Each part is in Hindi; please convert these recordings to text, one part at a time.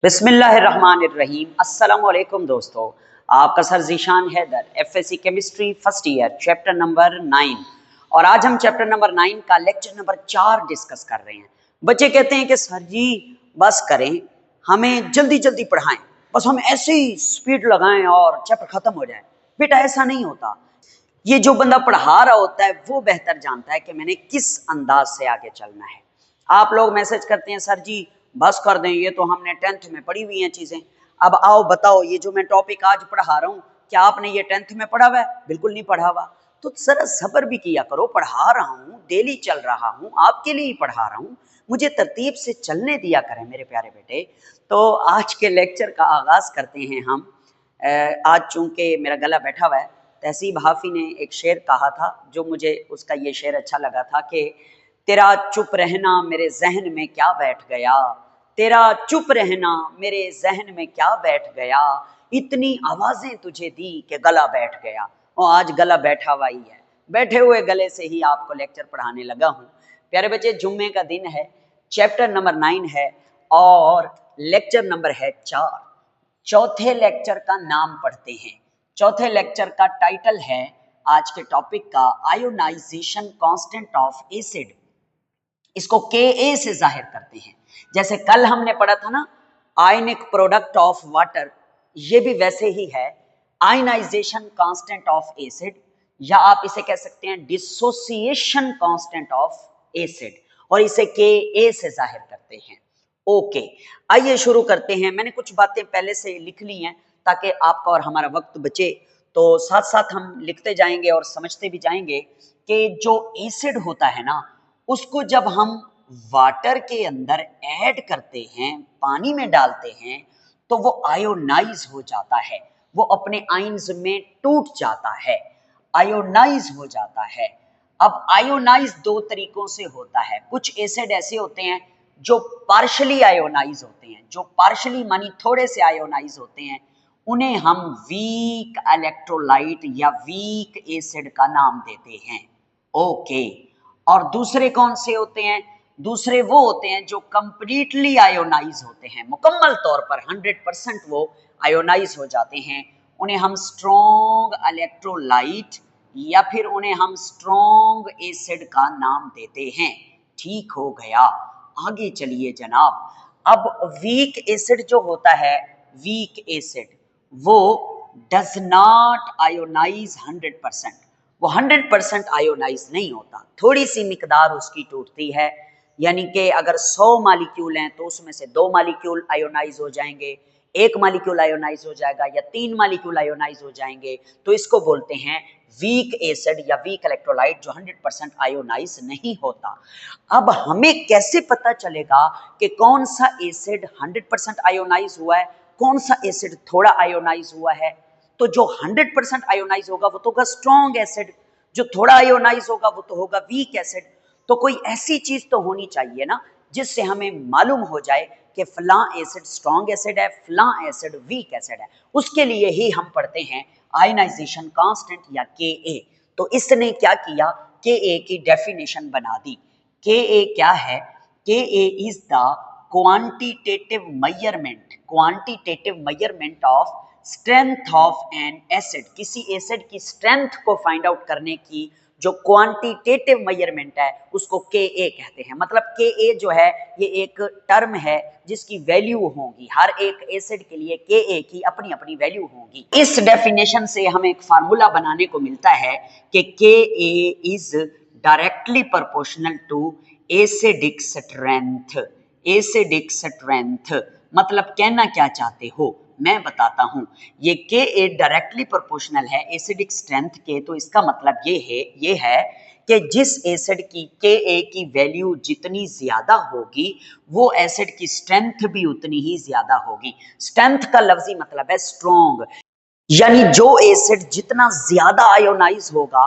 बिस्मिल्लाहिर्रहमानिर्रहीम। अस्सलामुअलैकुम दोस्तों, आपका sir Zeeshan Haider, FSC chemistry first year, chapter number 9। और आज हम चैप्टर नंबर 9 का लेक्चर नंबर 4 डिस्कस कर रहे हैं। बच्चे कहते हैं कि सर जी बस करें, हमें जल्दी जल्दी पढ़ाएं, बस हम ऐसे ही स्पीड लगाएं और चैप्टर खत्म हो जाए। बेटा ऐसा नहीं होता। ये जो बंदा पढ़ा रहा होता है वो बेहतर जानता है कि मैंने किस अंदाज से आगे चलना है। आप लोग मैसेज करते हैं सर जी बस कर दें, ये तो हमने 10th में पढ़ी हुई हैं चीजें। अब आओ बताओ, ये जो मैं टॉपिक आज पढ़ा रहा हूँ क्या आपने ये 10th में पढ़ा हुआ है? बिल्कुल नहीं पढ़ा हुआ। तो जरा सब्र भी किया करो, पढ़ा रहा हूँ, डेली चल रहा हूँ, आपके लिए ही पढ़ा रहा हूँ, मुझे तरतीब से चलने दिया करें मेरे प्यारे बेटे। तो आज के लेक्चर का आगाज करते हैं हम। आज चूंकि मेरा गला बैठा हुआ है, तहसीब हाफी ने एक शेर कहा था जो मुझे उसका ये शेर अच्छा लगा था कि तेरा चुप रहना मेरे जहन में क्या बैठ गया, तेरा चुप रहना मेरे जहन में क्या बैठ गया, इतनी आवाजें तुझे दी कि गला बैठ गया। और आज गला बैठा हुआ ही है, बैठे हुए गले से ही आपको लेक्चर पढ़ाने लगा हूँ। प्यारे बच्चे, जुम्मे का दिन है, चैप्टर नंबर 9 है और लेक्चर नंबर है 4। चौथे लेक्चर का नाम पढ़ते हैं। चौथे लेक्चर का टाइटल है आज के टॉपिक का आयोनाइजेशन कांस्टेंट ऑफ एसिड। इसको Ka से जाहिर करते हैं। जैसे कल हमने पढ़ा था ना आयनिक प्रोडक्ट ऑफ वाटर, ये भी वैसे ही है आयनाइजेशन कांस्टेंट ऑफ एसिड, या आप इसे कह सकते हैं डिसोसिएशन कांस्टेंट ऑफ एसिड, और इसे Ka से जाहिर करते हैं। ओके, आइए शुरू करते हैं। मैंने कुछ बातें पहले से लिख ली हैं ताकि आपका और हमारा वक्त बचे, तो साथ साथ हम लिखते जाएंगे और समझते भी जाएंगे कि जो एसिड होता है ना, उसको जब हम वाटर के अंदर ऐड करते हैं, पानी में डालते हैं, तो वो आयोनाइज हो जाता है, वो अपने आयंस में टूट जाता है, आयोनाइज हो जाता है। अब आयोनाइज दो तरीकों से होता है। कुछ एसिड ऐसे होते हैं जो पार्शली आयोनाइज होते हैं, जो पार्शली मानी थोड़े से आयोनाइज होते हैं, उन्हें हम वीक इलेक्ट्रोलाइट या वीक एसिड का नाम देते हैं। ओके, और दूसरे कौन से होते हैं? दूसरे वो होते हैं जो कंप्लीटली आयोनाइज होते हैं, मुकम्मल तौर पर 100% वो आयोनाइज हो जाते हैं, उन्हें हम स्ट्रॉन्ग इलेक्ट्रोलाइट या फिर उन्हें हम स्ट्रॉन्ग एसिड का नाम देते हैं। ठीक हो गया, आगे चलिए जनाब। अब वीक एसिड जो होता है, वीक एसिड वो डज नॉट आयोनाइज 100%, वो 100% आयोनाइज नहीं होता, थोड़ी सी मिकदार उसकी टूटती है। यानी कि अगर 100 मालिक्यूल हैं तो उसमें से 2 मालिक्यूल आयोनाइज हो जाएंगे, 1 मालिक्यूल आयोनाइज हो जाएगा या 3 मालिक्यूल आयोनाइज हो जाएंगे, तो इसको बोलते हैं वीक एसिड या वीक इलेक्ट्रोलाइट, जो 100% आयोनाइज नहीं होता। अब हमें कैसे पता चलेगा कि कौन सा एसिड 100% आयोनाइज हुआ है, कौन सा एसिड थोड़ा आयोनाइज हुआ है? तो जो 100% आयोनाइज होगा वो तो होगा स्ट्रॉन्ग एसिड, जो थोड़ा आयोनाइज होगा वो तो होगा वीक एसिड। तो कोई ऐसी चीज तो होनी चाहिए ना जिससे हमें मालूम हो जाए कि फलां एसिड स्ट्रॉन्ग एसिड है, फलां एसिड वीक एसिड है। उसके लिए ही हम पढ़ते हैं आयनाइजेशन कांस्टेंट या Ka। तो इसने क्या किया, Ka की डेफिनेशन बना दी। Ka क्या है? Ka is the quantitative measurement of strength of an acid. किसी एसिड की स्ट्रेंथ को फाइंड आउट करने की जो क्वांटिटेटिव मेजरमेंट है उसको Ka कहते हैं। मतलब Ka जो है ये एक टर्म है जिसकी वैल्यू होगी, हर एक एसिड के लिए Ka की अपनी अपनी वैल्यू होगी। इस डेफिनेशन से हमें एक फार्मूला बनाने को मिलता है कि Ka is directly proportional to acidic strength. Acidic strength मतलब कहना क्या चाहते हो मैं बताता हूं। ये Ka डायरेक्टली प्रोपोर्शनल है एसिडिक स्ट्रेंथ के, तो इसका मतलब ये है कि जिस एसिड की Ka की वैल्यू जितनी ज्यादा होगी वो एसिड की स्ट्रेंथ भी उतनी ही ज्यादा होगी। स्ट्रेंथ का लफ्जी मतलब है स्ट्रॉन्ग, यानी जो एसिड जितना ज्यादा आयोनाइज होगा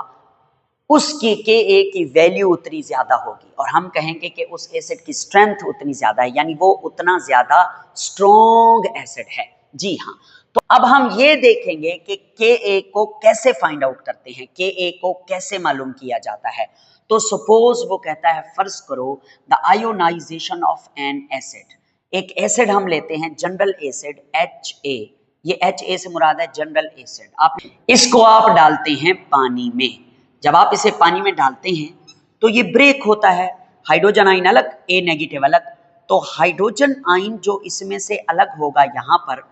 उसकी Ka की वैल्यू उतनी ज्यादा होगी, और हम कहेंगे कि उस एसिड की स्ट्रेंथ उतनी ज्यादा है, यानी वो उतना ज्यादा स्ट्रॉन्ग एसिड है। जी हाँ, तो अब हम ये देखेंगे कि Ka को कैसे फाइंड आउट करते हैं, Ka को कैसे मालूम किया जाता है। तो सपोज वो कहता है, फर्ज करो the ionization of an acid, एक एसिड हम लेते हैं जनरल एसिड HA, ये HA से मुराद है जनरल एसिड। आप इसको आप डालते हैं पानी में। जब आप इसे पानी में डालते हैं तो ये ब्रेक होता है, हाइड्रोजन आइन अलग, A नेगेटिव अलग। तो हाइड्रोजन आइन जो इसमें से अलग होगा यहाँ पर,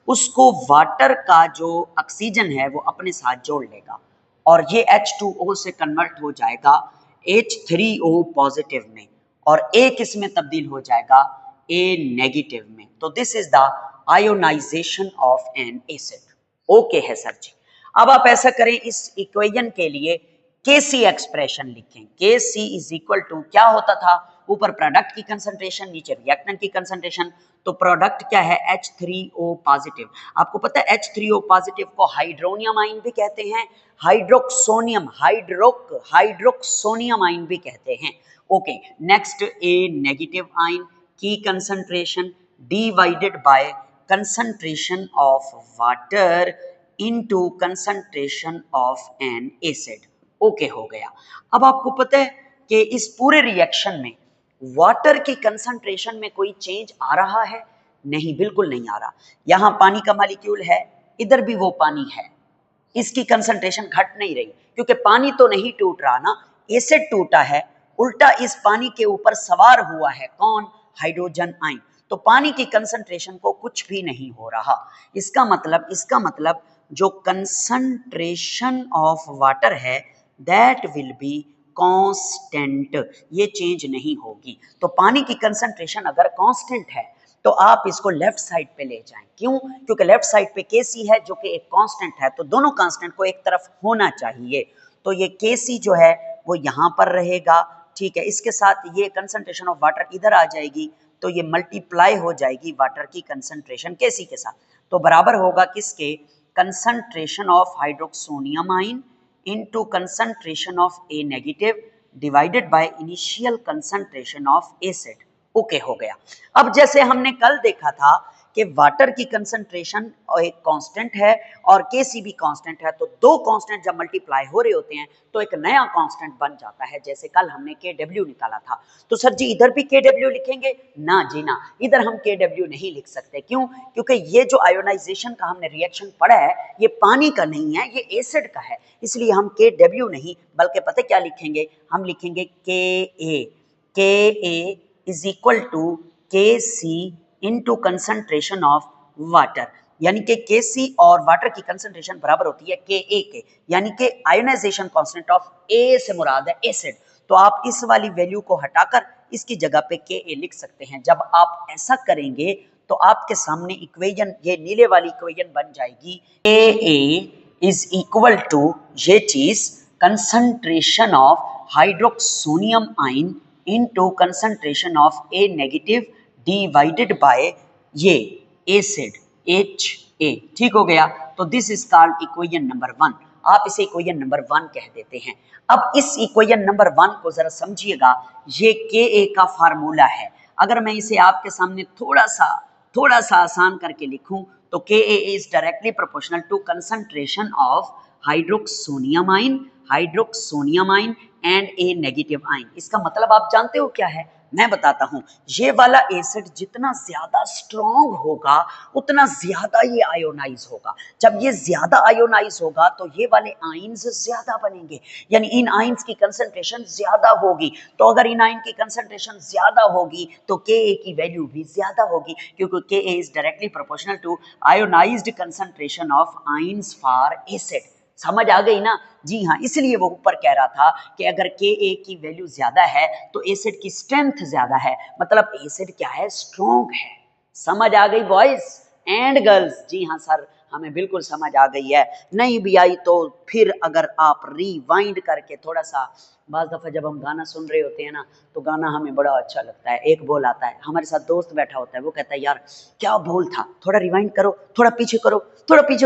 उसको वाटर का जो ऑक्सीजन है वो अपने साथ जोड़ लेगा और ये H2O से कन्वर्ट हो जाएगा H3O पॉजिटिव में और एक इसमें तब्दील हो जाएगा A नेगेटिव में। तो this is the ionization of an acid. Okay है सर जी। अब आप ऐसा करें, इस इक्वेशन के लिए Kc एक्सप्रेशन लिखें। Kc इज इक्वल टू क्या होता था, ऊपर प्रोडक्ट की कंसंट्रेशन, नीचे रिएक्टेंट की कंसंट्रेशन। तो प्रोडक्ट क्या है, H3O पॉजिटिव। आपको पता है H3O पॉजिटिव को हाइड्रोनियम आइन भी कहते हैं, हाइड्रोक्सोनियम आइन भी कहते हैं। Okay, next A negative ion की concentration divided by concentration of water into concentration of an acid. Okay हो गया। अब आपको पता है कि इस पूरे रिएक्शन में वाटर की कंसंट्रेशन में कोई चेंज आ रहा है? नहीं, बिल्कुल नहीं आ रहा। यहां पानी का मॉलिक्यूल है, इधर भी वो पानी है, इसकी कंसंट्रेशन घट नहीं रही क्योंकि पानी तो नहीं टूट रहा ना, एसिड टूटा है, उल्टा इस पानी के ऊपर सवार हुआ है कौन, हाइड्रोजन आइन। तो पानी की कंसंट्रेशन को कुछ भी नहीं हो रहा। इसका मतलब जो कंसंट्रेशन ऑफ वाटर है दैट विल बी कांस्टेंट, ये चेंज नहीं होगी। तो पानी की कंसंट्रेशन अगर कांस्टेंट है तो आप इसको लेफ्ट साइड पे ले जाएं। क्यों? क्योंकि लेफ्ट साइड पे Kc है जो कि एक कांस्टेंट है, तो दोनों कांस्टेंट को एक तरफ होना चाहिए। तो ये Kc जो है वो यहां पर रहेगा, ठीक है। इसके साथ ये कंसंट्रेशन ऑफ वाटर इधर आ जाएगी, तो ये मल्टीप्लाई हो जाएगी वाटर की कंसंट्रेशन Kc के साथ। तो बराबर होगा किसके, कंसंट्रेशन ऑफ हाइड्रोक्सोनियम आइन into concentration of A negative divided by initial concentration of acid। Okay हो गया। अब जैसे हमने कल देखा था कि वाटर की कंसंट्रेशन एक कांस्टेंट है और Kc भी कांस्टेंट है, तो दो कांस्टेंट जब मल्टीप्लाई हो रहे होते हैं तो एक नया कांस्टेंट बन जाता है। जैसे कल हमने Kw निकाला था, तो सर जी इधर भी Kw लिखेंगे? ना जी ना, इधर हम Kw नहीं लिख सकते। क्यों? क्योंकि ये जो आयोनाइजेशन का हमने रिएक्शन पढ़ा है ये पानी का नहीं है, ये एसिड का है, इसलिए हम Kw नहीं बल्कि पता क्या लिखेंगे, हम लिखेंगे Ka is equal to Kc into concentration of water, यानी कि Kc और वाटर की कंसंट्रेशन बराबर होती है Ka के, यानी कि आयोनाइजेशन कांस्टेंट ऑफ A से मुराद है एसिड। तो आप इस वाली वैल्यू को हटाकर इसकी जगह पे Ka लिख सकते हैं। जब आप ऐसा करेंगे तो आपके सामने इक्वेशन, ये नीले वाली इक्वेशन बन जाएगी, Ka इज इक्वल टू ये चीज कंसंट्रेशन ऑफ हाइड्रोक्सोनियम आइन into concentration of A negative divided by ये एसिड HA। ठीक हो गया। तो this is called equation number 1। आप इसे इक्वेशन नंबर 1 कह देते हैं। अब इस इक्वेशन नंबर 1 को जरा समझिएगा, ये Ka का फार्मूला है। अगर मैं इसे आपके सामने थोड़ा सा आसान करके लिखूं तो Ka is directly proportional to concentration of hydroxonium ion and A negative ion. इसका मतलब आप जानते हो क्या है, मैं बताता हूं। ये वाला एसिड जितना ज्यादा स्ट्रॉन्ग होगा उतना ज्यादा ये आयोनाइज होगा। जब ये ज्यादा आयोनाइज होगा तो ये वाले आइंस ज्यादा बनेंगे, यानी इन आइंस की कंसंट्रेशन ज्यादा होगी। तो अगर इन आइन की कंसंट्रेशन ज्यादा होगी तो Ka की वैल्यू भी ज्यादा होगी, क्योंकि Ka is directly proportional to ionized concentration of ions for acid. समझ आ गई ना? जी हाँ, इसलिए वो ऊपर कह रहा था कि अगर Ka की वैल्यू ज्यादा है तो एसिड की स्ट्रेंथ ज्यादा है, मतलब एसिड क्या है, स्ट्रॉन्ग है। समझ आ गई बॉयज एंड गर्ल्स? जी हाँ सर, हमें बिल्कुल समझ आ गई है। नहीं भी आई तो फिर अगर आप रिवाइंड करके थोड़ा सा, बाज़ दफ़ा जब हम गाना सुन रहे होते हैं ना तो गाना हमें बड़ा अच्छा लगता है, एक बोल आता है, हमारे साथ दोस्त बैठा होता है, वो कहता है यार क्या बोल था, थोड़ा रिवाइंड करो, थोड़ा पीछे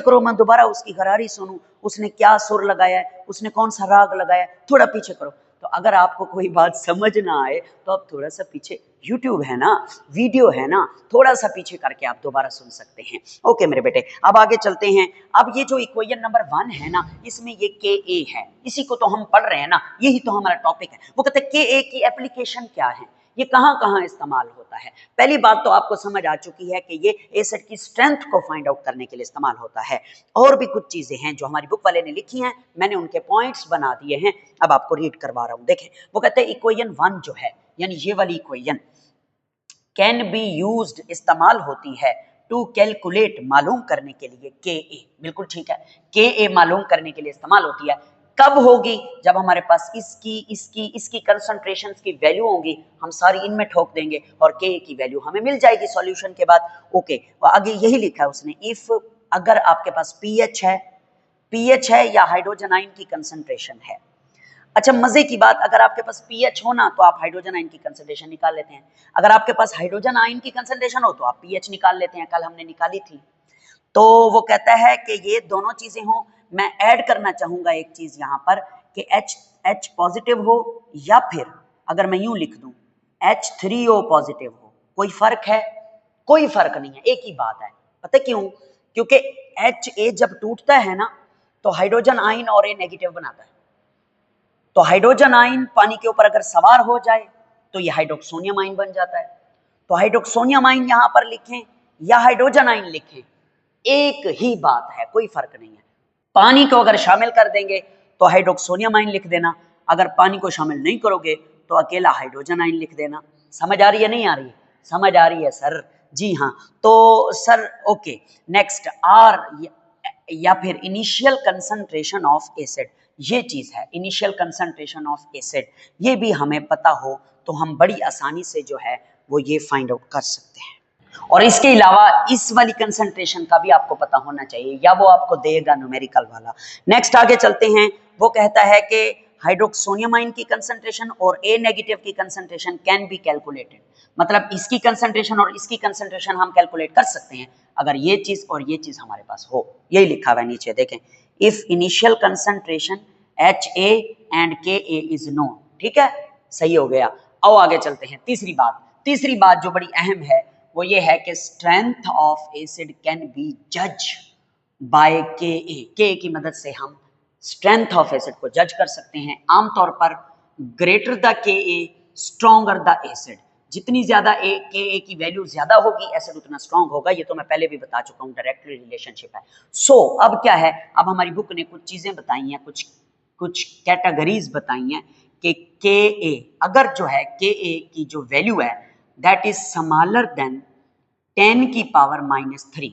करो, मैं दोबारा उसकी गरारी सुनूं, उसने क्या सुर लगाया है, उसने कौन सा राग लगाया है, थोड़ा पीछे करो। तो अगर आपको कोई बात समझ ना आए तो आप थोड़ा सा पीछे, यूट्यूब है ना, वीडियो है ना, थोड़ा सा पीछे करके आप दोबारा सुन सकते हैं। ओके मेरे बेटे, अब आगे चलते हैं। अब ये जो इक्वेशन नंबर 1 है ना, इसमें ये Ka है, इसी को तो हम पढ़ रहे हैं ना, यही तो हमारा टॉपिक है। वो कहते हैं Ka की एप्लीकेशन क्या है, ये कहाँ कहाँ इस्तेमाल होता है। पहली बात तो आपको समझ आ चुकी है कि ये एसिड की स्ट्रेंथ को फाइंड आउट करने के लिए इस्तेमाल होता है। और भी कुछ चीजें हैं जो हमारी बुक वाले ने लिखी हैं, मैंने उनके पॉइंट्स बना दिए हैं, अब आपको रीड करवा रहा हूं। देखें, वो कहते हैं इक्वेशन 1 जो है, यानी ये वाली इक्वेशन कैन बी यूज्ड, इस्तेमाल होती है टू कैलकुलेट, मालूम करने के लिए, के ए। बिल्कुल ठीक है, के ए मालूम करने के लिए इस्तेमाल होती है। कब होगी? जब हमारे पास इसकी कंसंट्रेशन की वैल्यू होंगी, हम सारी इनमें ठोक देंगे और के की वैल्यू हमें मिल जाएगी सॉल्यूशन के बाद। ओके, आगे यही लिखा है उसने, इफ, अगर आपके पास पीएच है या हाइड्रोजन आयन की कंसंट्रेशन है। अच्छा, मजे की बात, अगर आपके पास पीएच हो ना तो आप हाइड्रोजन आयन की कंसंट्रेशन निकाल लेते हैं, अगर आपके पास हाइड्रोजन आयन की कंसंट्रेशन हो तो आप पीएच निकाल लेते हैं, कल हमने निकाली थी। तो वो कहता है कि ये दोनों चीजें हो। मैं ऐड करना चाहूंगा एक चीज यहां पर कि H पॉजिटिव हो, या फिर अगर मैं यूं लिख दूं H3O पॉजिटिव हो। कोई फर्क है? कोई फर्क नहीं है, एक ही बात है। पता क्यों? क्योंकि Ha जब टूटता है ना तो हाइड्रोजन आयन और A नेगेटिव बनाता है। तो हाइड्रोजन आयन पानी के ऊपर अगर सवार हो जाए तो ये हाइड्रोक्सोनियम आयन बन जाता है। तो हाइड्रोक्सोनियम आयन यहां पर लिखें या हाइड्रोजन आयन लिखें, एक ही बात है, कोई फर्क नहीं है। पानी को अगर शामिल कर देंगे तो हाइड्रोक्सोनियम आयन लिख देना, अगर पानी को शामिल नहीं करोगे तो अकेला हाइड्रोजन आयन लिख देना। समझ आ रही है, नहीं आ रही है? समझ आ रही है सर? जी हाँ। तो सर ओके, नेक्स्ट आर या फिर इनिशियल कंसंट्रेशन ऑफ एसिड, ये चीज है इनिशियल कंसंट्रेशन ऑफ एसिड। ये भी हमें पता हो तो हम बड़ी आसानी से जो है वो ये फाइंड आउट कर सकते हैं। और इसके अलावा इस वाली कंसंट्रेशन का भी आपको पता होना चाहिए, या वो आपको देगा न्यूमेरिकल वाला। नेक्स्ट आगे चलते हैं, वो कहता है कि हाइड्रोक्सोनियम आयन की कंसंट्रेशन और ए नेगेटिव की कंसंट्रेशन कैन बी कैलकुलेटेड, मतलब इसकी कंसंट्रेशन और इसकी कंसंट्रेशन हम कैलकुलेट कर सकते हैं अगर ये चीज और ये चीज हमारे पास हो। यही लिखा हुआ है नीचे, देखें, if initial concentration HA and KA is known. ठीक है, सही हो गया। आओ आगे चलते हैं। तीसरी बात जो बड़ी अहम है वो ये है कि strength of acid can B जज बाय के की मदद से हम स्ट्रेंथ ऑफ एसिड को जज कर सकते हैं। आमतौर पर ग्रेटर द के स्ट्रॉन्गर द एसिड, जितनी ज्यादा के की वैल्यू ज्यादा होगी एसिड उतना स्ट्रॉन्ग होगा। ये तो मैं पहले भी बता चुका हूं, डायरेक्टली रिलेशनशिप है। सो अब क्या है, अब हमारी बुक ने कुछ चीजें बताई हैं, कुछ कैटेगरीज बताई हैं कि के अगर जो है के की जो वैल्यू है दैट इज स्मॉलर देन 10 की पावर -3।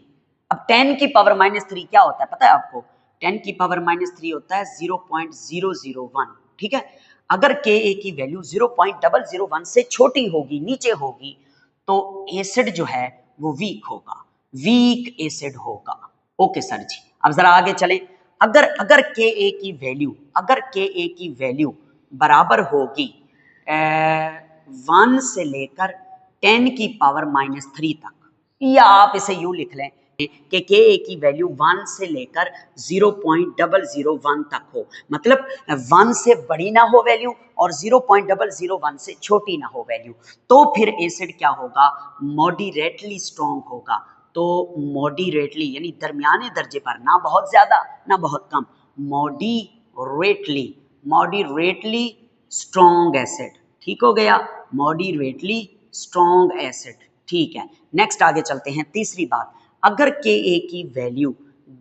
अब 10 की पावर -3 क्या होता है पता है आपको? 10 की पावर -3 होता है 0.001। ठीक है, अगर के की वैल्यू 0.001 से छोटी होगी, नीचे होगी, तो एसिड जो है वो वीक होगा, वीक एसिड होगा। ओके सर जी, अब जरा आगे चलें। अगर के की वैल्यू बराबर होगी 1 से लेकर 10 की पावर -3 तक, या आप इसे यूं लिख लें कि के की वैल्यू 1 से लेकर 0.001 तक हो, मतलब 1 से बड़ी ना हो वैल्यू और 0.001 से छोटी ना हो वैल्यू, तो फिर एसिड क्या होगा? मॉडरेटली स्ट्रॉन्ग होगा। तो मॉडरेटली यानी दरमियाने दर्जे पर, ना बहुत ज्यादा ना बहुत कम, मॉडरेटली स्ट्रॉन्ग एसिड। ठीक हो गया, मॉडरेटली स्ट्रॉन्ग एसिड। ठीक है, नेक्स्ट आगे चलते हैं। तीसरी बात, अगर के की वैल्यू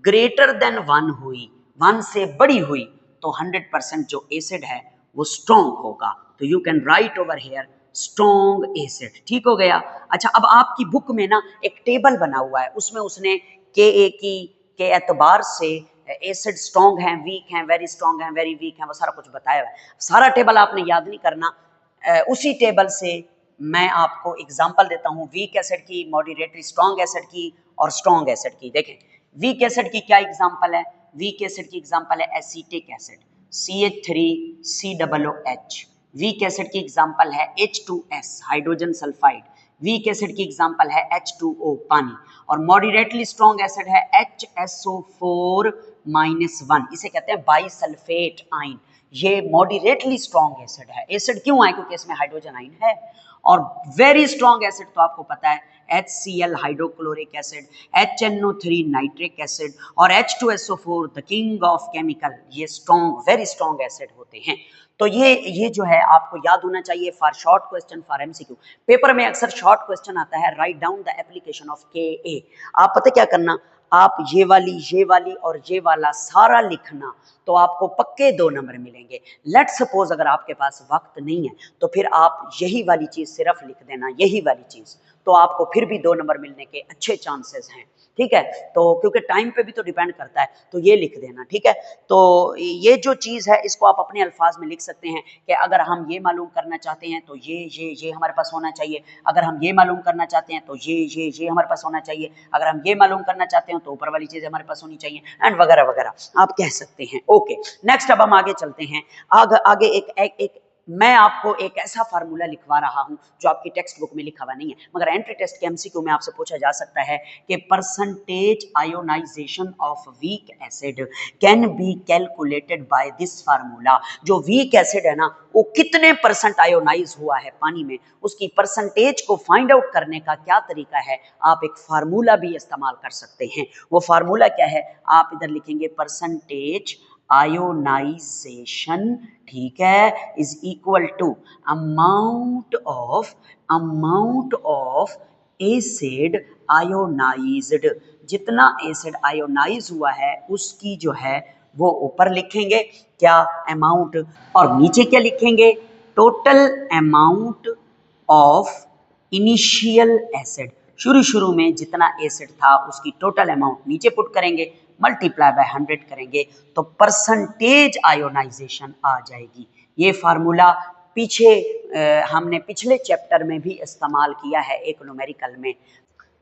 ग्रेटर देन 1 हुई, 1 से बड़ी हुई, तो 100% जो एसिड है वो स्ट्रॉन्ग होगा। तो you can write over here strong acid. ठीक हो गया। अच्छा, अब आपकी बुक में ना एक टेबल बना हुआ है, उसमें उसने के एतबार से एसिड स्ट्रॉन्ग हैं, वीक हैं, वेरी स्ट्रॉन्ग हैं, वेरी वीक हैं, वो सारा कुछ बताया हुआ है। सारा टेबल आपने याद नहीं करना, उसी टेबल से मैं आपको एग्जांपल देता हूं वीक एसिड की, मॉडरेटली स्ट्रॉन्ग एसिड की और स्ट्रॉन्ग एसिड की। देखें, वीक एसिड की क्या एग्जांपल है? वीक एसिड की एग्जांपल है acetic acid, CH3COOH। Week acid की एग्जांपल है H2S, hydrogen sulphide. Week acid की एग्जांपल है H2O, पानी। और मॉडरेटली स्ट्रॉन्ग एसिड है HSO4-1, इसे कहते हैं बाइसल्फेट आयन। ये मॉडरेटली स्ट्रॉन्ग एसिड है। एसिड क्यों है? क्योंकि इसमें हाइड्रोजन आयन है। और वेरी स्ट्रॉन्ग एसिड तो आपको पता है HCl hydrochloric acid, HNO3 nitric acid और H2SO4 the king of chemical, ये स्ट्रॉन्ग, वेरी स्ट्रॉन्ग एसिड होते हैं। तो ये जो है आपको याद होना चाहिए for short question, for MCQ. Paper में अक्सर शॉर्ट क्वेश्चन आता है, write down the application of Ka। आप पता क्या करना, आप ये वाली और ये वाला सारा लिखना, तो आपको पक्के 2 नंबर मिलेंगे। लेट सपोज अगर आपके पास वक्त नहीं है तो फिर आप यही वाली चीज सिर्फ लिख देना, यही वाली चीज, तो आपको फिर भी 2 नंबर मिलने के अच्छे चांसेस हैं। ठीक है, तो क्योंकि टाइम पे भी तो डिपेंड करता है, तो ये लिख देना। ठीक है, तो ये जो चीज़ है इसको आप अपने अल्फाज में लिख सकते हैं कि अगर हम ये मालूम करना चाहते हैं तो ये हमारे पास होना चाहिए, अगर हम ये मालूम करना चाहते हैं तो ये हमारे पास होना चाहिए, अगर हम ये मालूम करना चाहते हैं तो ऊपर वाली चीज़ हमारे पास होनी चाहिए, एंड वगैरह वगैरह आप कह सकते हैं। ओके, नेक्स्ट अब हम आगे चलते हैं। आगे एक मैं आपको एक ऐसा फार्मूला लिखवा रहा हूं जो आपकी टेक्स्ट बुक में लिखा हुआ नहीं है, मगर एंट्री टेस्ट के एमसीक्यू में आपसे पूछा जा सकता है कि percentage ionization of weak acid can be calculated by this formula. जो वीक एसिड है ना, वो कितने परसेंट आयोनाइज हुआ है पानी में, उसकी परसेंटेज को फाइंड आउट करने का क्या तरीका है, आप एक फार्मूला भी इस्तेमाल कर सकते हैं। वो फार्मूला क्या है, आप इधर लिखेंगे परसेंटेज आयोनाइजेशन, ठीक है, is equal to amount of acid ionized. जितना एसिड आयोनाइज हुआ है उसकी जो है वो ऊपर लिखेंगे क्या, अमाउंट, और नीचे क्या लिखेंगे, total amount of initial acid. शुरू में जितना एसिड था उसकी टोटल अमाउंट नीचे पुट करेंगे, मल्टीप्लाई बाय 100 करेंगे तो परसेंटेज आयोनाइजेशन आ जाएगी। ये फार्मूला हमने पिछले चैप्टर में भी इस्तेमाल किया है एक न्यूमेरिकल में।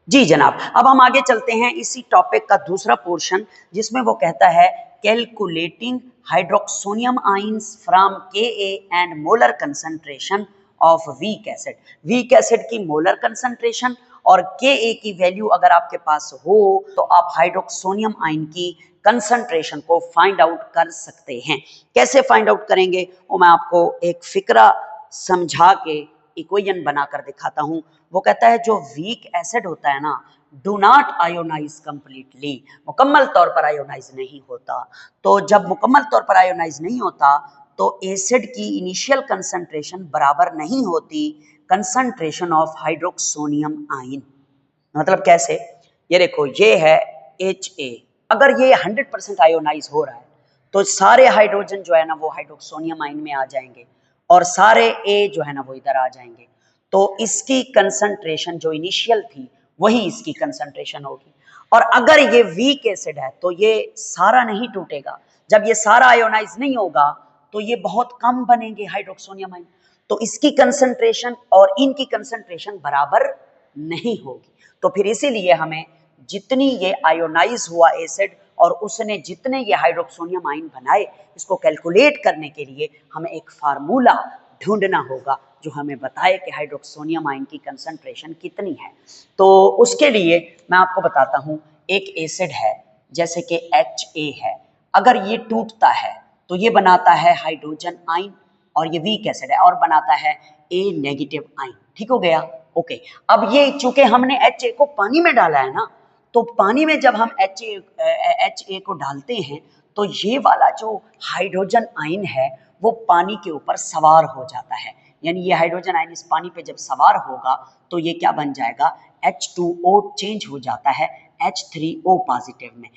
जी जनाब, अब हम आगे चलते हैं इसी टॉपिक का दूसरा पोर्शन, जिसमें वो कहता है calculating hydroxonium ions from Ka and molar concentration of weak acid. Weak acid की मोलर कंसंट्रेशन और Ka की वैल्यू अगर आपके पास हो तो आप हाइड्रोक्सोनियम आयन की कंसंट्रेशन को फाइंड आउट कर सकते हैं। कैसे फाइंड आउट करेंगे वो मैं आपको एक फिक्रा समझा के इक्वेशन बनाकर दिखाता हूं। वो कहता है जो वीक एसिड होता है ना, डू नॉट आयोनाइज कंप्लीटली, मुकम्मल तौर पर आयोनाइज नहीं होता। तो जब मुकम्मल तौर पर आयोनाइज नहीं होता तो एसिड की इनिशियल कंसंट्रेशन बराबर नहीं होती कंसंट्रेशन ऑफ हाइड्रोक्सोनियम आयन। मतलब कैसे, ये देखो ये है Ha, अगर ये 100% आयोनाइज हो रहा है तो सारे हाइड्रोजन जो है ना वो हाइड्रोक्सोनियम आयन में आ जाएंगे और सारे ए जो है ना वो इधर आ जाएंगे, तो इसकी कंसंट्रेशन जो इनिशियल थी वही इसकी कंसंट्रेशन होगी। और अगर ये वीक एसिड है तो ये सारा नहीं टूटेगा, जब ये सारा आयोनाइज नहीं होगा तो ये बहुत कम बनेंगे हाइड्रोक्सोनियम आयन, तो इसकी कंसंट्रेशन और इनकी कंसंट्रेशन बराबर नहीं होगी। तो फिर इसीलिए हमें जितनी ये आयोनाइज हुआ एसिड और उसने जितने ये हाइड्रोक्सोनियम आयन बनाए, इसको कैलकुलेट करने के लिए हमें एक फार्मूला ढूंढना होगा जो हमें बताए कि हाइड्रोक्सोनियम आयन की कंसंट्रेशन कितनी है। तो उसके लिए मैं आपको बताता हूं, एक एसिड है जैसे कि Ha है, अगर ये टूटता है तो ये बनाता है हाइड्रोजन आयन, और ये वीक एसिड है और बनाता है A नेगेटिव आयन। ठीक हो गया, ओके। अब ये चूंकि हमने Ha को पानी में डाला है ना, तो पानी में जब हम Ha को डालते हैं तो ये वाला जो हाइड्रोजन आयन है वो पानी के ऊपर सवार हो जाता है, यानी ये हाइड्रोजन आयन इस पानी पे जब सवार होगा तो ये क्या बन जाएगा, H2O चेंज हो जाता है H3O पॉजिटिव में।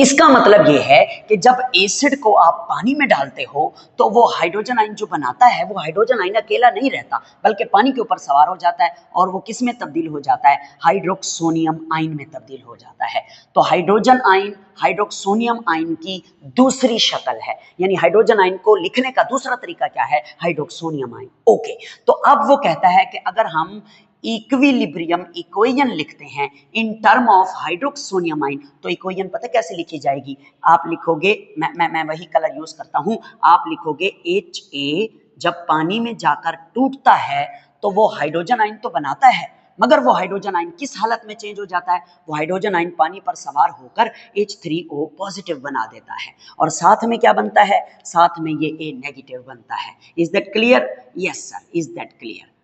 इसका मतलब ये है कि जब एसिड को आप पानी में डालते हो तो वो हाइड्रोजन आयन जो बनाता है वो हाइड्रोजन आयन अकेला नहीं रहता बल्कि पानी के ऊपर सवार हो जाता है और वो किस में तब्दील हो जाता है, हाइड्रोक्सोनियम आयन में तब्दील हो जाता है। तो हाइड्रोजन आयन हाइड्रोक्सोनियम आयन की दूसरी शक्ल है, यानी हाइड्रोजन आयन को लिखने का दूसरा तरीका क्या है, हाइड्रोक्सोनियम आयन। ओके, तो अब वो कहता है कि अगर हम इक्विलिब्रियम इक्वेशन लिखते हैं इन टर्म ऑफ हाइड्रोक्सोनियम आयन, तो इक्वेशन पता कैसे लिखी जाएगी, आप लिखोगे, मैं वही कलर यूज करता हूं, आप लिखोगे Ha जब पानी में जाकर टूटता है तो वो हाइड्रोजन आयन तो बनाता है, मगर वो हाइड्रोजन आयन किस हालत में चेंज हो जाता है, वो हाइड्रोजन आयन पानी पर सवार होकर H3O पॉजिटिव बना देता है, और साथ में क्या बनता है, साथ में ये A नेगेटिव बनता है। Is that clear? Yes sir, is that clear?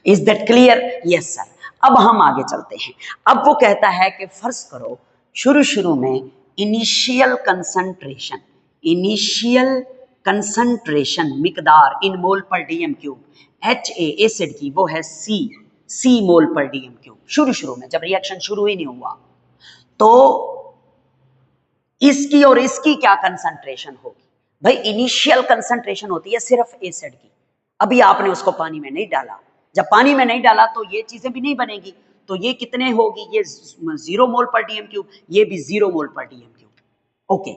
Is that clear? Yes sir. अब हम आगे चलते हैं। अब वो कहता है कि फर्ज करो शुरू में इनिशियल कंसंट्रेशन मिकदार इन मोल पर डीएम क्यूब HA एसिड की वो है C मोल पर डीएम क्यूब। शुरू में जब रिएक्शन शुरू ही नहीं हुआ तो इसकी और इसकी क्या कंसंट्रेशन होगी? भाई इनिशियल कंसंट्रेशन होती है सिर्फ एसिड की। अभी आपने उसको पानी में नहीं डाला, जब पानी में नहीं डाला तो ये चीजें भी नहीं बनेगी। तो ये कितने होगी? ये 0 मोल पर डीएम क्यूब, ये भी 0 मोल पर डीएम क्यूब। ओके,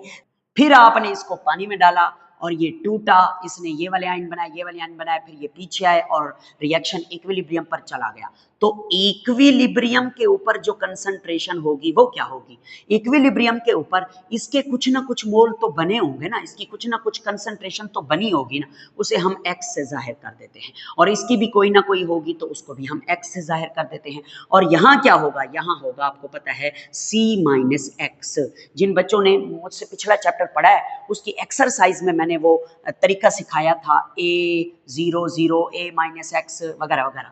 फिर आपने इसको पानी में डाला और ये टूटा, इसने ये वाले आयन बनाए, ये वाले आयन बनाए, फिर ये पीछे आए और रिएक्शन इक्विलिब्रियम पर चला गया। तो इक्विलिब्रियम के ऊपर जो कंसंट्रेशन होगी वो क्या होगी? इक्विलिब्रियम के ऊपर इसके कुछ ना कुछ मोल तो बने होंगे ना, इसकी कुछ ना कुछ कंसंट्रेशन तो बनी होगी ना, उसे हम x से जाहिर कर देते हैं। और इसकी भी कोई ना कोई होगी तो उसको भी हम x से जाहिर कर देते हैं। और यहाँ क्या होगा? यहाँ होगा, आपको पता है, C माइनस एक्स। जिन बच्चों ने मुझसे पिछला चैप्टर पढ़ा है उसकी एक्सरसाइज में मैंने वो तरीका सिखाया था, A0 0 A माइनस एक्स वगैरह वगैरह।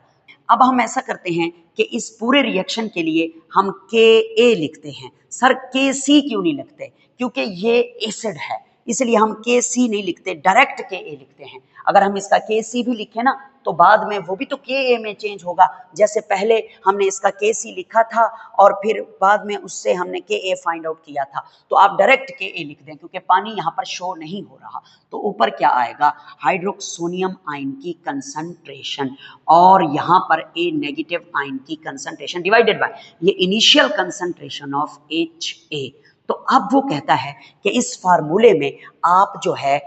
अब हम ऐसा करते हैं कि इस पूरे रिएक्शन के लिए हम Ka लिखते हैं। सर Kc क्यों नहीं लिखते? क्योंकि ये एसिड है, इसलिए हम Kc नहीं लिखते, डायरेक्ट Ka लिखते हैं। अगर हम इसका Kc भी लिखें ना तो बाद में वो भी तो Ka में चेंज होगा। जैसे पहले हमने इसका Kc लिखा था और फिर बाद में उससे हमने Ka फाइंड आउट किया था। तो आप डायरेक्ट Ka लिख दें क्योंकि पानी यहाँ पर शो नहीं हो रहा। तो ऊपर क्या आएगा? हाइड्रोक्सोनियम आयन की कंसंट्रेशन और यहाँ पर A नेगेटिव आयन की कंसंट्रेशन डिवाइडेड बाय ये इनिशियल कंसंट्रेशन ऑफ HA। तो अब वो कहता है कि इस फार्मूले में आप जो है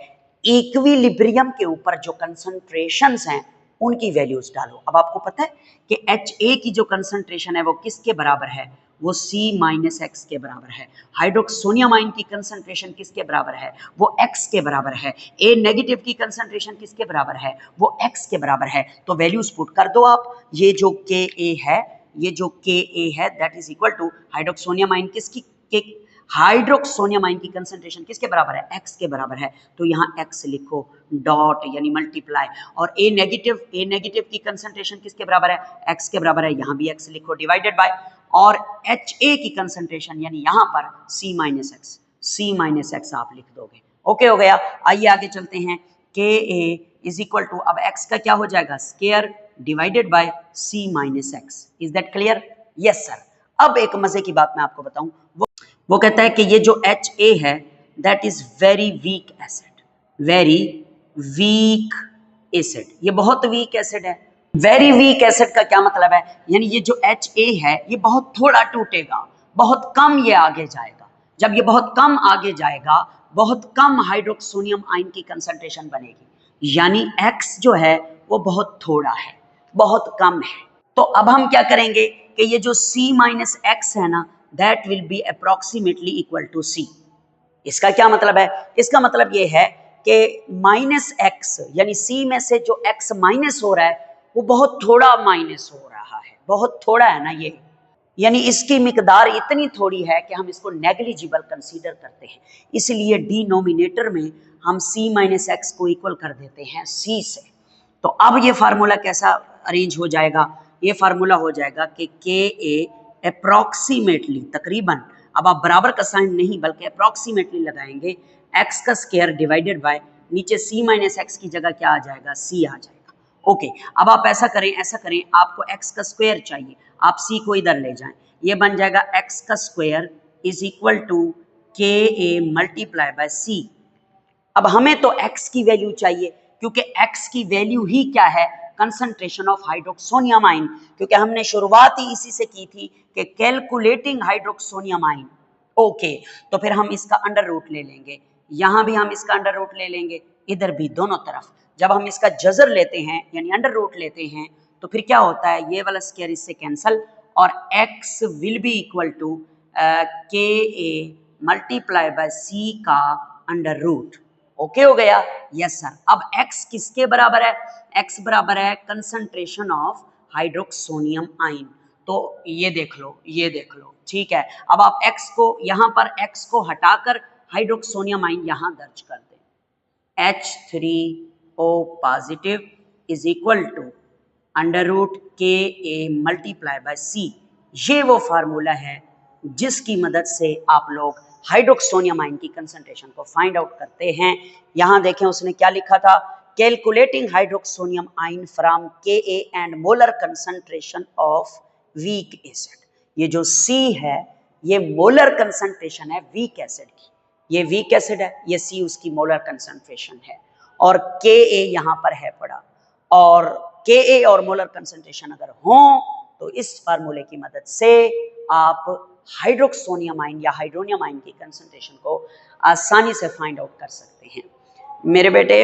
इक्विलिब्रियम के ऊपर जो कंसंट्रेशंस हैं उनकी वैल्यूज डालो। अब आपको पता है कि HA की जो कंसंट्रेशन है वो किसके बराबर है? वो C माइनस एक्स के बराबर है। हाइड्रोक्सोनियम आयन की कंसंट्रेशन किसके बराबर है? वो X के बराबर है। A नेगेटिव की कंसंट्रेशन किसके बराबर है? वो X के बराबर है। तो वैल्यूज पुट कर दो आप। ये जो Ka है that is equal to hydroxonium ion hydroxonium ion की कंसंट्रेशन किसके बराबर है? X के बराबर है। तो यहाँ X लिखो, डॉट यानी मल्टीप्लाई। और A नेगेटिव की कंसंट्रेशन किसके बराबर है? X के बराबर है। यहाँ भी X लिखो, डिवाइडेड बाय। और HA की कंसंट्रेशन यानी यहाँ पर C माइनस एक्स आप लिख दोगे। ओके हो गया। आइए आगे चलते हैं। Ka इज इक्वल टू, अब X का क्या हो जाएगा? Square divided by C minus x. Is that clear? Yes sir. अब एक मजे की बात मैं आपको बताऊं, वो कहता है कि ये जो HA है that is very weak acid. ये बहुत वीक एसिड है। वेरी वीक एसिड का क्या मतलब है? यानी ये जो HA है ये बहुत थोड़ा टूटेगा, बहुत कम ये आगे जाएगा। जब ये बहुत कम आगे जाएगा, बहुत कम हाइड्रोक्सोनियम आयन की कंसंट्रेशन बनेगी, यानी X जो है वो बहुत थोड़ा है, बहुत कम है। तो अब हम क्या करेंगे कि ये जो C माइनस एक्स है ना that will be approximately equal to C। इसका क्या मतलब है? इसका मतलब ये है कि माइनस एक्स यानी C में से जो X माइनस हो रहा है वो बहुत थोड़ा माइनस हो रहा है, बहुत थोड़ा है ना ये, यानी इसकी मिकदार इतनी थोड़ी है कि हम इसको नेग्लिजिबल कंसीडर करते हैं। इसलिए डिनोमिनेटर में हम C माइनस एक्स को इक्वल कर देते हैं C से। तो अब ये फार्मूला कैसा अरेंज हो जाएगा? ये फार्मूला हो जाएगा कि Ka अप्रोक्सीमेटली, तकरीबन, अब आप बराबर का साइन नहीं बल्कि अप्रोक्सीमेटली लगाएंगे, x का स्क्वायर डिवाइडेड बाय नीचे C माइनस एक्स की जगह क्या आ जाएगा? C आ जाएगा। ओके, अब आप ऐसा करें, आपको x का स्क्वायर चाहिए, आप C को इधर ले जाएं, ये बन जाएगा x का square is equal to Ka multiply by C। अब हमें तो x की वैल्यू चाहिए क्योंकि x की वैल्यू ही क्या है? कंसंट्रेशन ऑफ हाइड्रोक्सोनियम आयन, क्योंकि हमने शुरुआत ही इसी से की थी कि कैलकुलेटिंग हाइड्रोक्सोनियम आयन। ओके, तो फिर हम इसका अंडर रूट ले लेंगे, यहां भी हम इसका अंडर रूट ले लेंगे, इधर भी, दोनों तरफ। जब हम इसका जजर लेते हैं यानी अंडर रूट लेते हैं तो फिर क्या होता है? ये वाला स्क्वायर इससे कैंसल और x will be equal to Ka multiply by C का अंडर रूट। ओके हो गया? Yes sir. अब x किसके बराबर है? x बराबर है कंसंट्रेशन ऑफ हाइड्रोक्सोनियम आयन। तो ये देख लो, ठीक है। अब आप x को यहां पर x को हटाकर हाइड्रोक्सोनियम आयन यहां दर्ज कर दें, H3O positive is equal to under root K A multiply by सी, ये वो फार्मूला है जिसकी मदद से आप लोग हाइड्रोक्सोनियम आयन की कंसंट्रेशन को फाइंड आउट करते हैं। यहां देखें उसने क्या लिखा था, कैलकुलेटिंग हाइड्रोक्सोनियम आयन फ्रॉम के A and molar concentration of weak acid. ये जो सी है ये मोलर कंसंट्रेशन है वीक एसिड की, ये वीक एसिड है, ये सी उसकी मोलर कंसंट्रेशन है, और के ए यहां पर है पड़ा, और के ए और मोलर कंसंट्रेशन अगर हो तो इस फार्मूले की मदद से आप हाइड्रोक्सोनियम आयन या हाइड्रोनियम आयन की कंसंट्रेशन को आसानी से फाइंड आउट कर सकते हैं। मेरे बेटे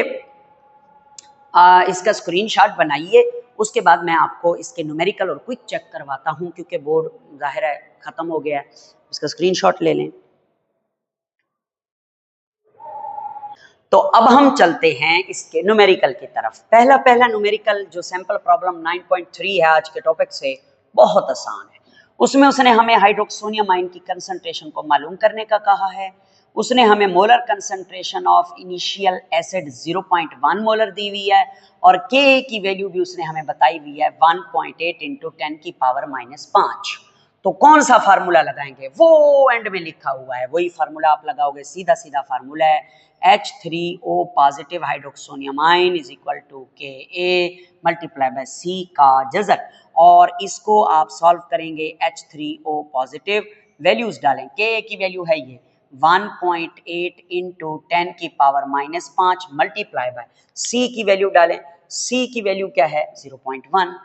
इसका स्क्रीनशॉट बनाइए, उसके बाद मैं आपको इसके न्यूमेरिकल और क्विक चेक करवाता हूं, क्योंकि बोर्ड जाहिर है खत्म हो गया है। इसका स्क्रीनशॉट ले लें। तो अब हम चलते हैं इसके न्यूमेरिकल की तरफ। पहला न्यूमेरिकल जो सैंपल प्रॉब्लम 9.3 है आज के टॉपिक से, बहुत आसान है। उसमें उसने हमें हाइड्रोक्सोनियम आयन की कंसंट्रेशन को मालूम करने का कहा है। उसने हमें molar concentration of initial acid 0.1 molar दी हुई है, और के की वैल्यू भी उसने हमें बताई हुई है 1.8 इंटू 10 की पावर -5। तो कौन सा फार्मूला लगाएंगे, वो एंड में लिखा हुआ है, वही फार्मूला आप लगाओगे। सीधा सीधा फार्मूला है H3O positive hydroxonium ion is equal to Ka multiply by C का जज़र, और इसको आप सॉल्व करेंगे। H3O पॉजिटिव वैल्यूज डालें, Ka की वैल्यू है ये 1.8 इंटू 10 की पावर -5 मल्टीप्लाई बाय C की वैल्यू डालें। C की वैल्यू क्या है 0.1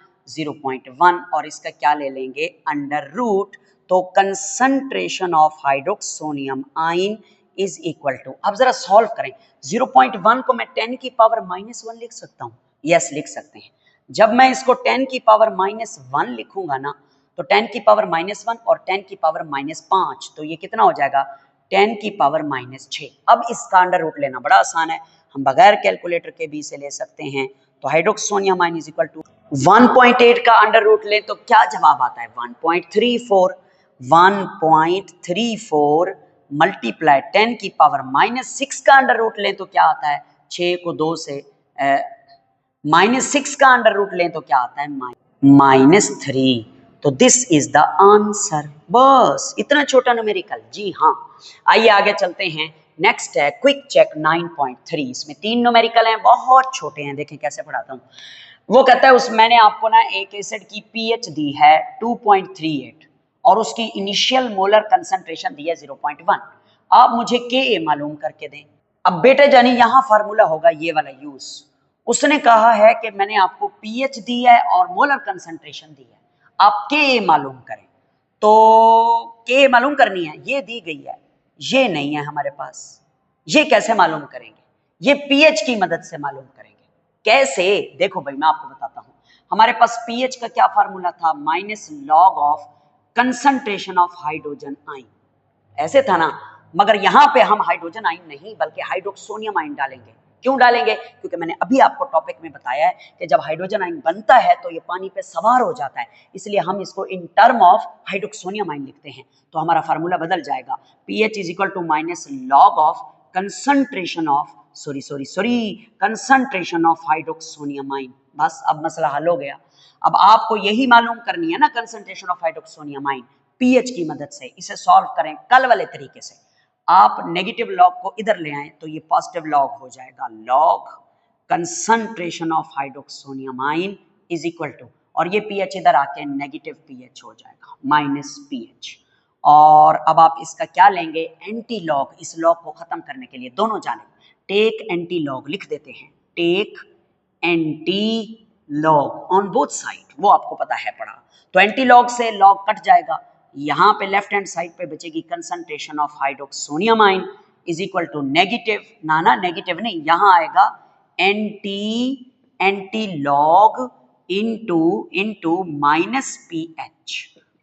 और इसका क्या ले लेंगे अंडर रूट। तो concentration of hydroxonium ion is equal to, अब जरा सॉल्व करें। 0.1 को मैं 10 की पावर -1 लिख सकता हूं, यस लिख सकते हैं। जब मैं इसको 10 की पावर -1 लिखूंगा ना, तो 10 की पावर -1 और 10 की पावर -5, तो ये कितना हो जाएगा 10 की पावर -6। अब इसका अंडर रूट लेना बड़ा आसान है, हम बगैर कैलकुलेटर के भी इसे ले सकते हैं। तो हाइड्रोक्सोनियम आयन इज इक्वल टू 1.8 का अंडर रूट लें तो क्या जवाब आता है 1.34। 1.34 मल्टीप्लाई 10 की पावर -6 का अंडर रूट लें तो क्या आता है 6 को 2 से -6 का अंडर रूट लें तो क्या आता है -3। तो दिस इज द आंसर। बस इतना छोटा न्यूमेरिकल। जी हाँ, आइए आगे चलते हैं। नेक्स्ट है क्विक चेक 9.3। इसमें 3 न्यूमेरिकल हैं, बहुत छोटे हैं, देखें कैसे पढ़ाता हूँ। वो कहता है उस मैंने आपको ना एक एसिड की पीएच दी है 2.38 और उसकी इनिशियल मोलर कंसंट्रेशन दी है 0.1। आप मुझे के मालूम करके दें। अब बेटे जानी यहां फार्मूला होगा ये वाला यूज। उसने कहा है कि मैंने आपको पीएच दी है और मोलर कंसंट्रेशन दी है, आप के मालूम करें। तो के मालूम करनी है, ये दी गई है, ये नहीं है हमारे पास। ये कैसे मालूम करेंगे, ये पीएच की मदद से मालूम करेंगे। कैसे, देखो भाई मैं आपको बताता हूं। हमारे पास पीएच का क्या फार्मूला था, -log of concentration of hydrogen ion, ऐसे था ना। मगर यहां पे हम हाइड्रोजन आयन नहीं बल्कि हाइड्रोक्सोनियम आयन डालेंगे। क्यों डालेंगे, क्योंकि मैंने अभी आपको टॉपिक में बताया है कि जब हाइड्रोजन आयन बनता है तो ये पानी पे सवार हो जाता है, इसलिए हम इसको in term of hydroxonium ion लिखते हैं। तो हमारा फार्मूला बदल जाएगा, pH is equal to -log of concentration of concentration of hydroxonium ion. बस अब मसला हल हो गया। अब आपको यही मालूम करनी है ना concentration of hydroxonium ion pH की मदद से। इसे सॉल्व करें कल वाले तरीके से। आप नेगेटिव लॉग को इधर ले आए तो ये पॉजिटिव लॉग हो जाएगा, log concentration of hydroxonium ion is equal to, और ये पीएच इधर आके नेगेटिव पीएच हो जाएगा, -pH। और अब आप इसका क्या लेंगे एंटी लॉग। इस लॉग को खत्म करने के लिए दोनों जाने टेक एंटी लॉग लिख देते हैं, take anti log on both side, वो आपको पता है पढ़ा। तो एंटी लॉग से लॉग कट जाएगा, यहां पे लेफ्ट हैंड साइड पे बचेगी concentration of hydroxonium ion is equal to negative, ना नेगेटिव नहीं, यहां आएगा एंटी लॉग इनटू -pH।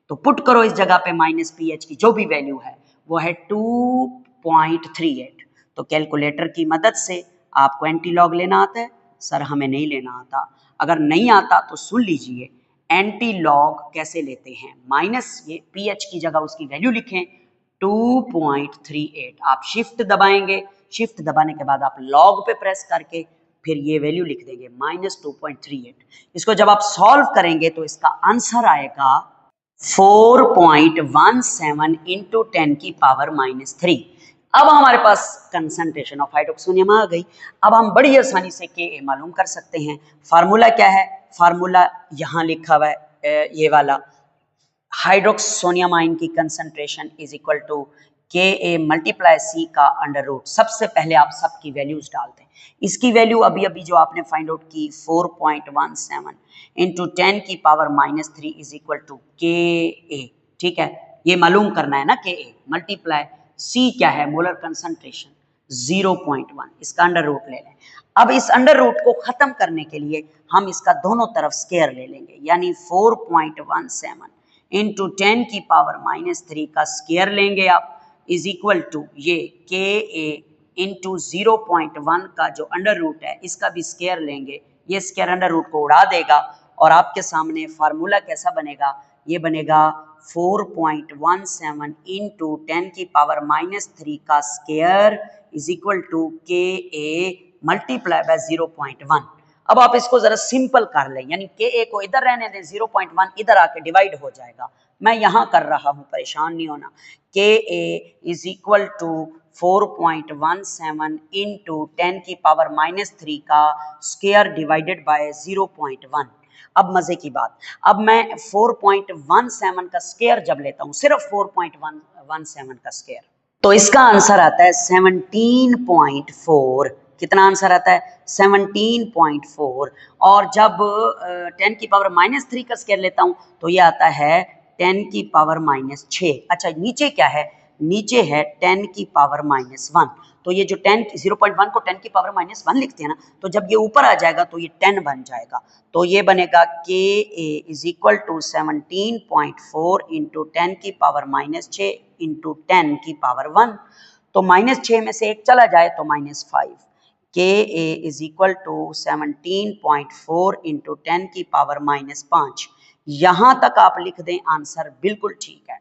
तो पुट करो इस जगह पे -pH की जो भी वैल्यू है वो है 2.38। तो कैलकुलेटर की मदद से आपको एंटी लॉग लेना आता है, सर हमें नहीं लेना आता। अगर नहीं आता तो सुन लीजिए, एंटी लॉग कैसे लेते हैं, माइनस ये पीएच की जगह उसकी वैल्यू लिखें 2.38। आप शिफ्ट दबाएंगे, शिफ्ट दबाने के बाद आप लॉग पे प्रेस करके फिर ये वैल्यू लिख देंगे -2.38। इसको जब आप सॉल्व करेंगे तो इसका आंसर आएगा 4.17 इंटू 10 की पावर -3। अब हमारे पास कंसंट्रेशन ऑफ हाइड्रोक्सोनियम आ गई। अब हम बड़ी आसानी से Ka मालूम कर सकते हैं। फार्मूला क्या है? फार्मूला यहाँ लिखा हुआ है, ये वाला हाइड्रोक्सोनियम आयन की concentration is equal to Ka multiply C का अंडर रूट। सबसे पहले आप सबकी वैल्यूज डालते हैं। इसकी वैल्यू अभी अभी जो आपने फाइंड आउट की 4.17 इंटू 10 की power -3 is equal to Ka। ठीक है, ये मालूम करना है ना। Ka मल्टीप्लाई C क्या है? मोलर कंसंट्रेशन 0.1, इसका अंडर रूट ले लें। अब इस अंडर रूट को खत्म करने के लिए हम इसका दोनों तरफ स्क्वायर ले लेंगे, यानी 4.17 इंटू 10 की पावर -3 का स्क्वायर लेंगे आप, इज इक्वल टू ये Ka इंटू 0.1 का जो अंडर रूट है इसका भी स्क्वायर लेंगे। ये स्क्वायर अंडर रूट को उड़ा देगा और आपके सामने फार्मूला कैसा बनेगा? ये बनेगा 4.17 इंटू 10 की पावर -3 का square is equal to Ka multiply by 0.1। अब आप इसको जरा सिंपल कर लें, यानी Ka को इधर रहने दें, 0.1 इधर आके डिवाइड हो जाएगा। मैं यहां कर रहा हूं, परेशान नहीं होना। Ka is equal to 4.17 into 10 की पावर -3 का स्क्वायर डिवाइडेड बाय 0.1। अब मजे की बात, अब मैं 4.17 का स्क्वायर जब लेता हूं, सिर्फ 4.17 का स्क्वायर, तो इसका आंसर आता है 17.4। कितना आंसर आता है? 17.4। और जब 10 की पावर -3 का स्क्वायर लेता हूं तो ये आता है 10 की पावर -6। अच्छा, नीचे क्या है? नीचे है 10 की पावर -1। तो ये जो 0.1 को 10 की पावर -1 लिखते हैं ना, तो जब ये ऊपर आ जाएगा तो ये 10 बन जाएगा। तो ये बनेगा Ka is equal to 17.4 into 10 की पावर -6 इंटू 10 की पावर 1। तो -6 में से एक चला जाए तो -5। Ka is equal to 17.4 into 10 की पावर -5। यहां तक आप लिख दें, आंसर बिल्कुल ठीक है।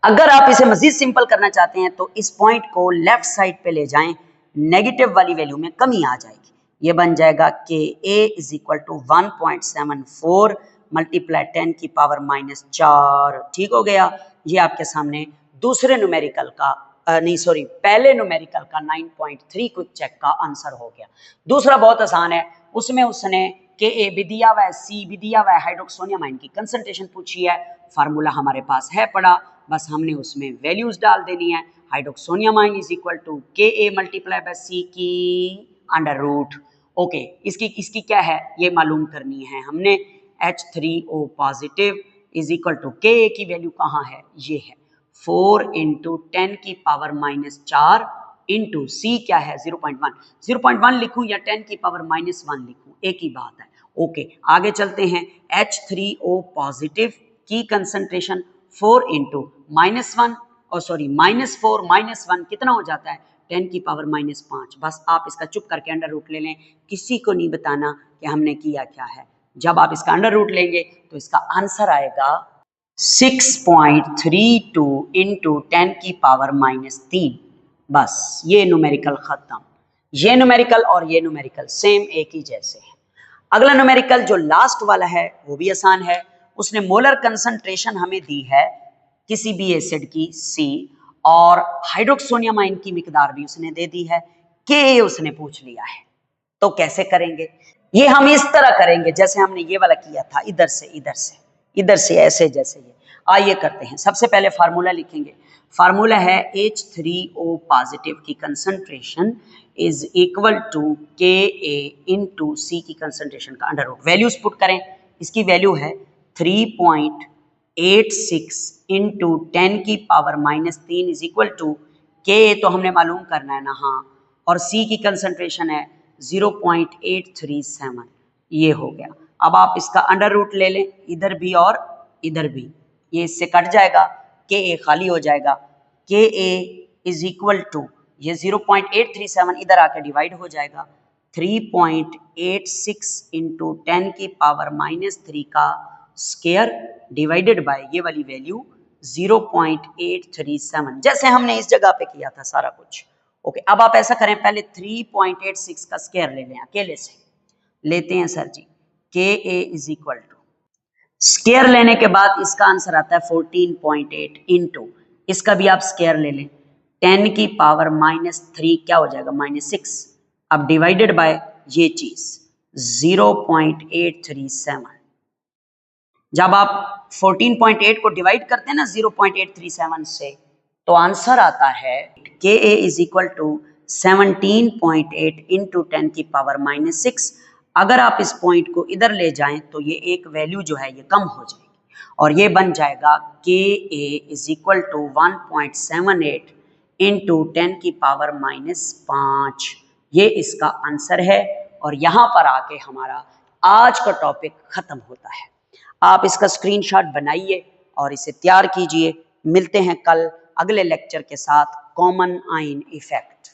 अगर आप इसे मजीद सिंपल करना चाहते हैं तो इस पॉइंट को लेफ्ट साइड पे ले जाएं, नेगेटिव वाली वैल्यू में कमी आ जाएगी। ये बन जाएगा Ka is equal to 1.74 multiply 10 की पावर -4। ठीक हो गया। ये आपके सामने दूसरे न्यूमेरिकल का पहले न्यूमेरिकल का 9.3 क्विक चेक का आंसर हो गया। दूसरा बहुत आसान है, उसमें उसने Ka भी दिया हुआ है, C भी दिया हुआ है, हाइड्रोक्सोनियम आयन की कंसंट्रेशन पूछी है। फार्मूला हमारे पास है पड़ा, बस हमने उसमें वैल्यूज डाल देनी है। Hydroxonium ion is equal to Ka multiply by C की अंडर रूट। ओके, इसकी क्या है ये मालूम करनी है हमने। H3O positive is equal to Ka की वैल्यू कहाँ है? ये है 4 इंटू 10 की पावर -4 इंटू C क्या है? 0.1। 0.1 लिखूं या 10 की पावर -1 लिखूं, एक ही बात है। ओके, आगे चलते हैं। H3O पॉजिटिव की कंसंट्रेशन 4 इंटू -1 और -4 -1 कितना हो जाता है? 10 की पावर -5। बस आप इसका चुप करके अंडर रूट ले लें, किसी को नहीं बताना कि हमने किया क्या है। जब आप इसका अंडर रूट लेंगे तो इसका आंसर आएगा 6.32 इंटू 10 की पावर -3। बस ये न्यूमेरिकल खत्म। ये न्यूमेरिकल और ये न्यूमेरिकल सेम एक ही जैसे हैं। अगला न्यूमेरिकल जो लास्ट वाला है वो भी आसान है। उसने मोलर कंसंट्रेशन हमें दी है किसी भी एसिड की C, और हाइड्रोक्सोनियम आयन की मिकदार भी उसने दे दी है। Ka उसने पूछ लिया है, तो कैसे करेंगे? ये हम इस तरह करेंगे जैसे हमने ये वाला किया था, इधर से इधर से इधर से, ऐसे जैसे ये। आइए करते हैं। सबसे पहले फार्मूला लिखेंगे। फार्मूला है H3O पॉजिटिव की concentration is equal to Ka into C की कंसंट्रेशन का अंडर रूट। वैल्यूज पुट करें। इसकी वैल्यू है 3.86 इंटू 10 की power -3 is equal to Ka तो हमने मालूम करना है ना, हाँ, और C की कंसंट्रेशन है 0.837। ये हो गया। अब आप इसका अंडर रूट ले लें, इधर भी और इधर भी, ये इससे कट जाएगा, Ka खाली हो जाएगा। Ka इज इक्वल टू ये 0.837 इधर आकर डिवाइड हो जाएगा, 3.86 इंटू 10 की पावर -3 का स्क्वायर डिवाइडेड बाय ये वाली वैल्यू 0.837, जैसे हमने इस जगह पे किया था सारा कुछ। ओके, अब आप ऐसा करें, पहले 3.86 का स्क्वायर ले लें अकेले से, लेते हैं सर जी, के ए इज इक्वल टू, स्क्वायर लेने के बाद इसका आंसर आता है 14.8 इंटू, इसका भी आप स्क्वायर ले लें, 10 की पावर -3 क्या हो जाएगा -6, अब डिवाइडेड बाय ये चीज 0.837। जब आप 14.8 को डिवाइड करते हैं ना 0.837 से, तो आंसर आता है के ए इज इक्वल टू 17.8 इंटू 10 की पावर -6। अगर आप इस पॉइंट को इधर ले जाएं तो ये एक वैल्यू जो है ये कम हो जाएगी और ये बन जाएगा के ए इज इक्वल टू 1.78 इंटू 10 की पावर -5। ये इसका आंसर है और यहाँ पर आके हमारा आज का टॉपिक खत्म होता है। आप इसका स्क्रीनशॉट बनाइए और इसे तैयार कीजिए। मिलते हैं कल अगले लेक्चर के साथ, कॉमन आइन इफेक्ट।